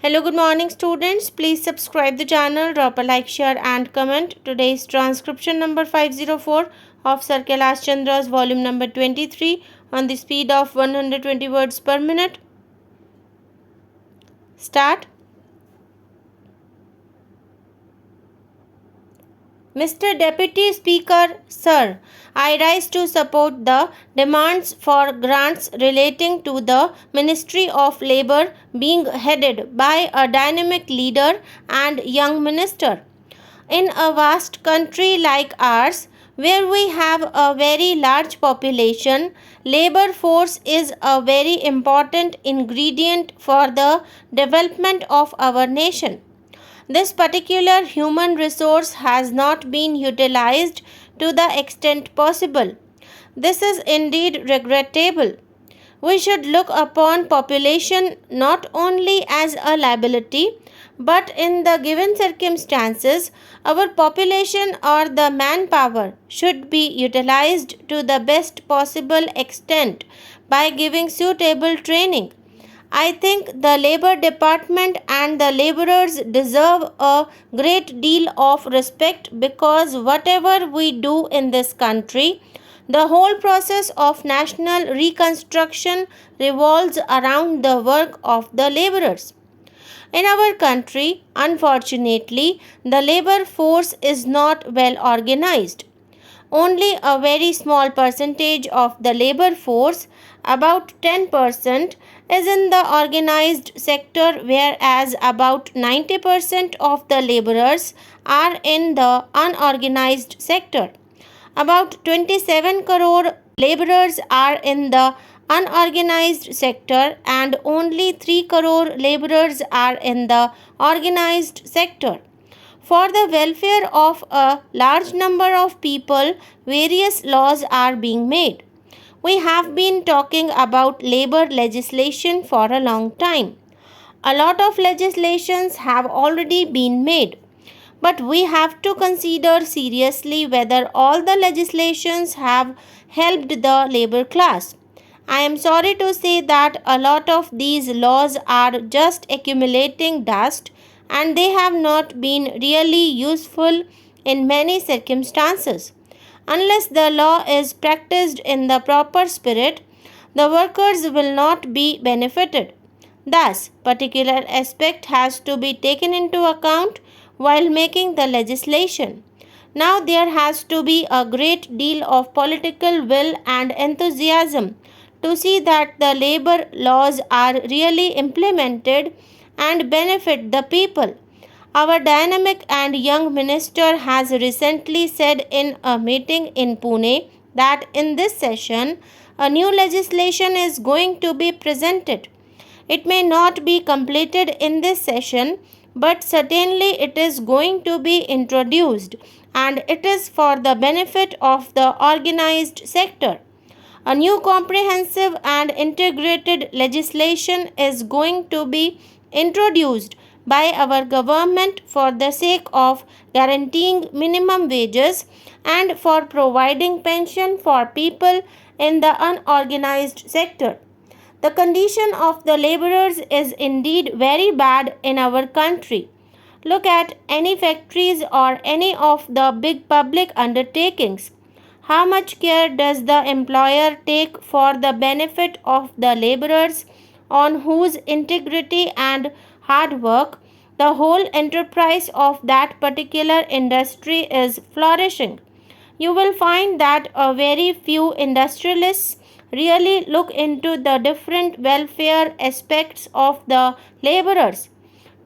Hello, good morning, students. Please subscribe the channel, drop a like, share, and comment. Today's transcription number 504 of Sir Kailash Chandra's volume number 23 on the speed of 120 words per minute. Start. Mr. Deputy Speaker, Sir, I rise to support the demands for grants relating to the Ministry of Labour being headed by a dynamic leader and young minister. In a vast country like ours, where we have a very large population, labor force is a very important ingredient for the development of our nation. This particular human resource has not been utilized to the extent possible. This is indeed regrettable. We should look upon population not only as a liability, but in the given circumstances, our population or the manpower should be utilized to the best possible extent by giving suitable training. I think the Labor Department and the laborers deserve a great deal of respect because whatever we do in this country, the whole process of national reconstruction revolves around the work of the laborers. In our country, unfortunately, the labor force is not well organized. Only a very small percentage of the labor force, about 10%, is in the organized sector, whereas about 90% of the laborers are in the unorganized sector. About 27 crore laborers are in the unorganized sector and only 3 crore laborers are in the organized sector. For the welfare of a large number of people, various laws are being made. We have been talking about labor legislation for a long time. A lot of legislations have already been made. But we have to consider seriously whether all the legislations have helped the labor class. I am sorry to say that a lot of these laws are just accumulating dust and they have not been really useful in many circumstances. Unless the law is practiced in the proper spirit, the workers will not be benefited. Thus, particular aspect has to be taken into account while making the legislation. Now there has to be a great deal of political will and enthusiasm to see that the labor laws are really implemented and benefit the people. Our dynamic and young minister has recently said in a meeting in Pune that in this session a new legislation is going to be presented. It may not be completed in this session, but certainly it is going to be introduced and it is for the benefit of the organized sector. A new comprehensive and integrated legislation is going to be introduced by our government for the sake of guaranteeing minimum wages and for providing pension for people in the unorganized sector. The condition of the laborers is indeed very bad in our country. Look at any factories or any of the big public undertakings. How much care does the employer take for the benefit of the laborers on whose integrity and hard work the whole enterprise of that particular industry is flourishing? You will find that a very few industrialists really look into the different welfare aspects of the laborers.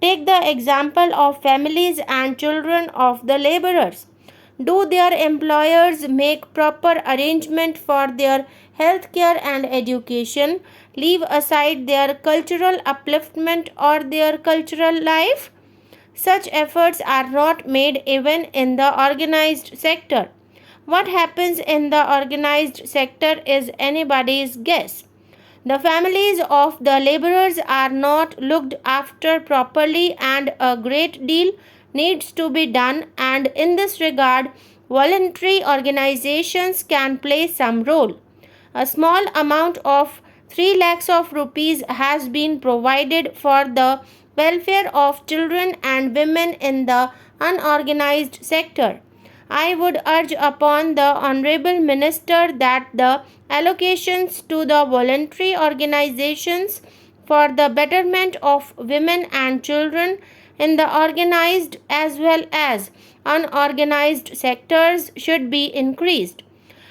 Take the example of families and children of the laborers. Do their employers make proper arrangement for their health care and education, leave aside their cultural upliftment or their cultural life? Such efforts are not made even in the organized sector. What happens in the organized sector is anybody's guess. The families of the laborers are not looked after properly and a great deal needs to be done, and in this regard voluntary organizations can play some role. A small amount of 3 lakhs of rupees has been provided for the welfare of children and women in the unorganized sector. I would urge upon the Honorable Minister that the allocations to the voluntary organizations for the betterment of women and children in the organized as well as unorganized sectors should be increased.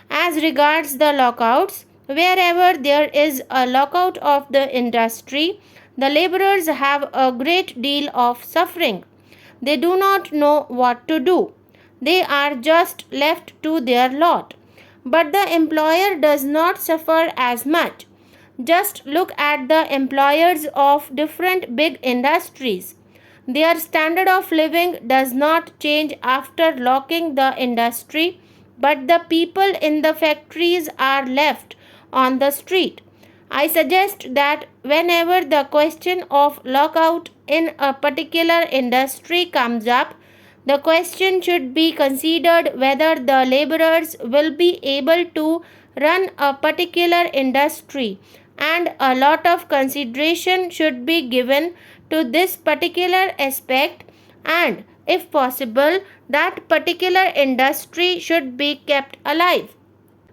As regards the lockouts, wherever there is a lockout of the industry, the laborers have a great deal of suffering. They do not know what to do. They are just left to their lot. But the employer does not suffer as much. Just look at the employers of different big industries. Their standard of living does not change after locking the industry, but the people in the factories are left on the street. I suggest that whenever the question of lockout in a particular industry comes up, the question should be considered whether the laborers will be able to run a particular industry, and a lot of consideration should be given to this particular aspect, and if possible that particular industry should be kept alive.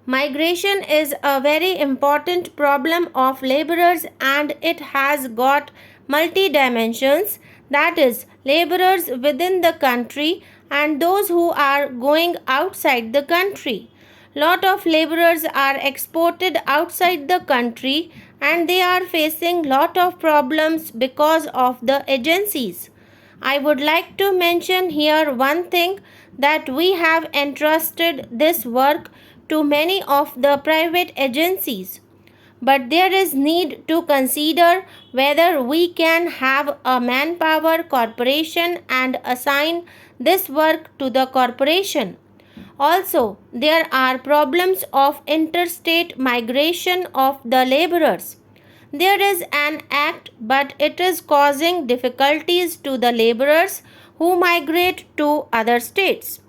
Migration is a very important problem of laborers and it has got multi dimensions, that is, laborers within the country and those who are going outside the country. Lot of laborers are exported outside the country and they are facing lot of problems because of the agencies. I would like to mention here one thing, that we have entrusted this work to many of the private agencies. But there is need to consider whether we can have a manpower corporation and assign this work to the corporation. Also, there are problems of interstate migration of the laborers. There is an act, but it is causing difficulties to the laborers who migrate to other states.